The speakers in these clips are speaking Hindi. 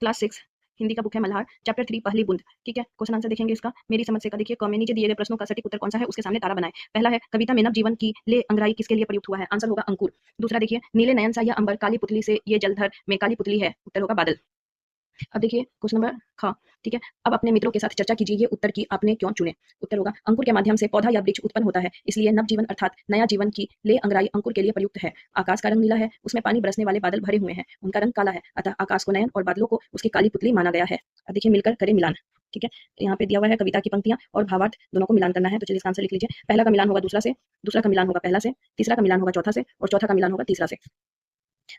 क्लास 6 हिंदी का बुक है मल्हार, चैप्टर 3 पहली बूंद। ठीक है, क्वेश्चन आंसर देखेंगे इसका मेरी समझ से का। देखिए क में नीचे दिए गए प्रश्नों का सटीक उत्तर कौन सा है, उसके सामने तारा बनाएं। पहला है कविता में नव जीवन की ले अंगराई किसके लिए प्रयुक्त हुआ है, आंसर होगा अंकुर। दूसरा देखिए नीले नयन सा यह अंबर काली पुतली से ये जलधर में काली पुतली है, उत्तर होगा बादल। अब देखिए क्वेश्चन नंबर ख। ठीक है, अब अपने मित्रों के साथ चर्चा कीजिए ये उत्तर की आपने क्यों चुने। उत्तर होगा अंकुर के माध्यम से पौधा या वृक्ष उत्पन्न होता है, इसलिए नवजीवन अर्थात नया जीवन की ले अंगराई अंकुर के लिए प्रयुक्त है। आकाश का रंग नीला है, उसमें पानी बरसने वाले बादल भरे हुए हैं, उनका रंग काला है, अतः आकाश को नयन और बादलों को उसकी काली पुतली माना गया है। अब देखिए मिलकर करें मिलान। ठीक है, यहाँ पे दिया हुआ है कविता की पंक्तियां और भावार्थ दोनों को मिलान करना है, तो चलिए इसका आंसर लिख लीजिए। पहला का मिलान होगा दूसरा से, दूसरा का मिलान होगा पहला से, तीसरा का मिलान होगा चौथा से और चौथा का मिलान होगा तीसरा से।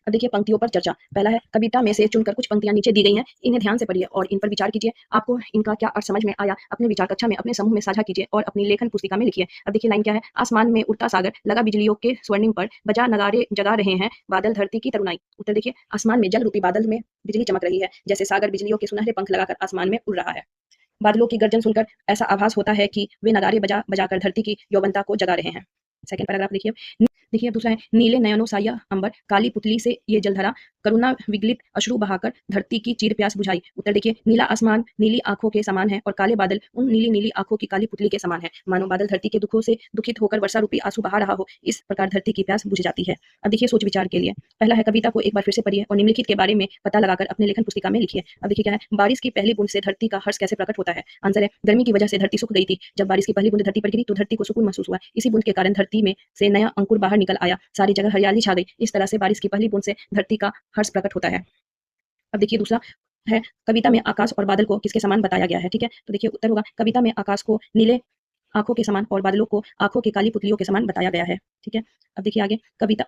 अब देखिए पंक्तियों पर चर्चा। पहला है कविता में से चुनकर कुछ पंक्तियां नीचे दी गई हैं, इन्हें ध्यान से पढ़िए और इन पर विचार कीजिए। आपको इनका क्या अर्थ समझ में आया अपने विचार कक्षा में अपने समूह में साझा कीजिए और अपनी लेखन पुस्तिका में लिखिए। अब देखिए लाइन क्या है, आसमान में उड़ता सागर लगा बिजलियों के स्वर्णिम पर बजा नगारे जगा रहे हैं बादल धरती की तरुणाई। उत्तर देखिए आसमान में जल रूपी बादल में बिजली चमक रही है, जैसे सागर बिजलियों के सुनहरे पंख लगाकर आसमान में उड़ रहा है। बादलों की गर्जन सुनकर ऐसा आभास होता है कि वे नगारे बजा बजाकर धरती की यौवनता को जगा रहे हैं। सेकंड पैराग्राफ देखिए। देखिए अब दूसरा है नीले नयनों सा यह अंबर काली पुतली से ये जलधरा करुणा विगलित अश्रु बहाकर धरती की चीर प्यास बुझाई। उत्तर देखिए नीला आसमान नीली आंखों के समान है और काले बादल उन नीली नीली आंखों की काली पुतली के समान है, मानो बादल धरती के दुखों से दुखित होकर वर्षा रूपी आंसू बहा रहा हो, इस प्रकार धरती की प्यास बुझ जाती है। अब देखिए सोच विचार के लिए पहला है कविता को एक बार फिर से पढ़िए और निम्नलिखित के बारे में पता लगाकर अपने लेखन पुस्तिका में लिखिए। अब देखिए क्या है, बारिश की पहली बूंद से धरती का हर्ष कैसे प्रकट होता है, आंसर है गर्मी की वजह से धरती सूख गई थी, जब बारिश की पहली बूंद धरती पर गिरी तो धरती को सुकून महसूस हुआ, इसी बूंद के कारण धरती में से नया अंकुर बाहर निकल आया, सारी जगह हरियाली छा गई। इस तरह से बारिश की पहली बूंद से धरती का हर्ष प्रकट होता है। अब देखिए दूसरा है कविता में आकाश और बादल को किसके समान बताया गया है। ठीक है, तो देखिए उत्तर होगा कविता में आकाश को नीले आंखों के समान और बादलों को आंखों की काली पुतलियों के समान बताया गया है। ठीक है, अब देखिए आगे कविता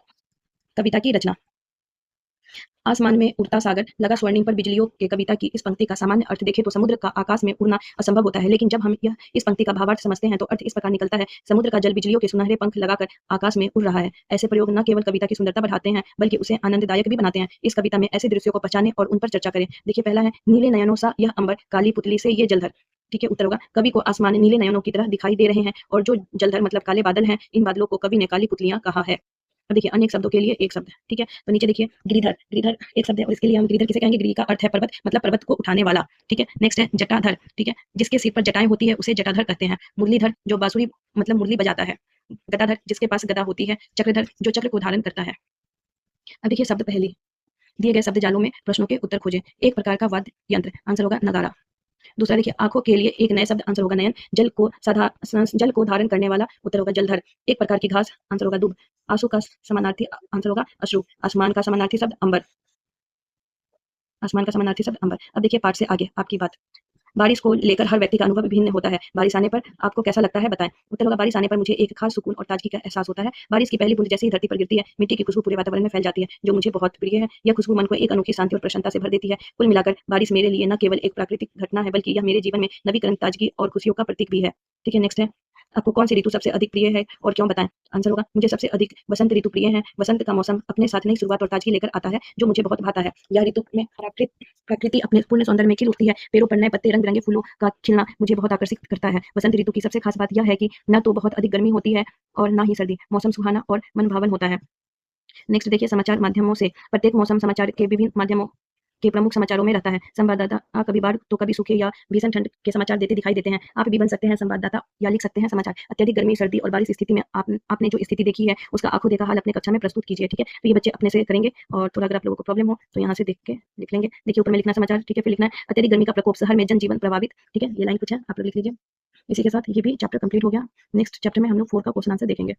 कविता की रचना। आसमान में उड़ता सागर लगा स्वर्णिम पर बिजलियों के कविता की इस पंक्ति का सामान्य अर्थ देखें तो समुद्र का आकाश में उड़ना असंभव होता है, लेकिन जब हम यह इस पंक्ति का भावार्थ समझते हैं तो अर्थ इस प्रकार निकलता है समुद्र का जल बिजलियों के सुनहरे पंख लगाकर आकाश में उड़ रहा है। ऐसे प्रयोग न केवल कविता की सुंदरता बढ़ाते हैं बल्कि उसे आनंददायक भी बनाते हैं। इस कविता में ऐसे दृश्यों को पहचानें और उन पर चर्चा करें। देखिए पहला है नीले नयनों सा यह अंबर काली पुतली से ये जलधर। ठीक है, उत्तर होगा कवि को आसमान नीले नयनों की तरह दिखाई दे रहे हैं और जो जलधर मतलब काले बादल हैं, इन बादलों को कवि ने काली पुतलियां कहा है। अब देखिए अनेक शब्दों के लिए एक शब्द। ठीक है, तो नीचे देखिए गिरिधर, गिरिधर एक शब्द है और इसके लिए हम गिरिधर किसे कहेंगे, गिरि का अर्थ है पर्वत मतलब पर्वत को उठाने वाला। ठीक है, नेक्स्ट है जटाधर। ठीक है, जिसके सिर पर जटाएं होती है उसे जटाधर कहते हैं। मुरलीधर जो बांसुरी मतलब मुरली बजाता है। गदाधर जिसके पास गदा होती है। चक्रधर जो चक्र को धारण करता है। अब देखिए शब्द पहली दिए गए शब्द जालों में प्रश्नों के उत्तर खोजें। एक प्रकार का वाद्य यंत्र, आंसर होगा नगारा। दूसरा देखिए आंखों के लिए एक नए शब्द, आंसर होगा नयन। जल को धारण करने वाला, उत्तर होगा जलधर। एक प्रकार की घास, आंसर होगा दूब। आंसू का समानार्थी, आंसर होगा अश्रु। आसमान का समानार्थी शब्द अंबर, आसमान का समानार्थी शब्द अंबर। अब देखिए पाठ से आगे आपकी बात। बारिश को लेकर हर व्यक्ति का अनुभव भिन्न होता है, बारिश आने पर आपको कैसा लगता है बताएं। उत्तर होगा बारिश आने पर मुझे एक खास सुकून और ताजगी का एहसास होता है। बारिश की पहली बूंद जैसे ही धरती पर गिरती है मिट्टी की खुशबू पूरे वातावरण में फैल जाती है, जो मुझे बहुत प्रिय है। यह खुशबू मन को एक अनोखी शांति और प्रसन्नता से भर देती है। कुल मिलाकर बारिश मेरे लिए न केवल एक प्राकृतिक घटना है बल्कि यह मेरे जीवन में नवीकरण, ताजगी और खुशियों का प्रतीक भी है। ठीक है, नेक्स्ट है आपको कौन सी ऋतु सबसे अधिक प्रिय है और क्यों बताएं। आंसर होगा मुझे सबसे अधिक बसंत ऋतु प्रिय है। बसंत का मौसम अपने साथ नई शुरुआत और ताजगी लेकर आता है, जो मुझे बहुत भाता है। यह ऋतु में प्रकृति अपने पूर्ण सौंदर्य में खिल उठती है। पेड़ों पर नए पत्ते, रंग बिरंगे फूलों का खिलना मुझे बहुत आकर्षित करता है। बसंत ऋतु की सबसे खास बात यह है कि न तो बहुत अधिक गर्मी होती है और न ही सर्दी। मौसम सुहाना और मनभावन होता है। नेक्स्ट देखिए समाचार माध्यमों से। प्रत्येक मौसम समाचार के विभिन्न माध्यमों के प्रमुख समाचारों में रहता है। संवाददाता कभी बाढ़ तो कभी सूखे या भीषण ठंड के समाचार देते दिखाई देते हैं। आप भी बन सकते हैं संवाददाता या लिख सकते हैं समाचार। अत्यधिक गर्मी, सर्दी और बारिश स्थिति में आपने जो स्थिति देखी है उसका आंखों देखा हाल अपने कक्षा में प्रस्तुत कीजिए। ठीक है, तो ये बच्चे अपने से करेंगे और थोड़ा अगर आप लोगों को प्रॉब्लम हो तो यहाँ से देख के लिख लेंगे। देखिए ऊपर में लिखना समाचार। ठीक है, फिर लिखना है अत्यधिक गर्मी का प्रकोप, शहर में जनजीवन प्रभावित। ठीक है, ये लाइन कुछ है आप लोग लिख लीजिए। इसी के साथ ये भी चैप्टर कंप्लीट हो गया। नेक्स्ट चैप्टर में हम लोग 4 का क्वेश्चन आंसर देखेंगे।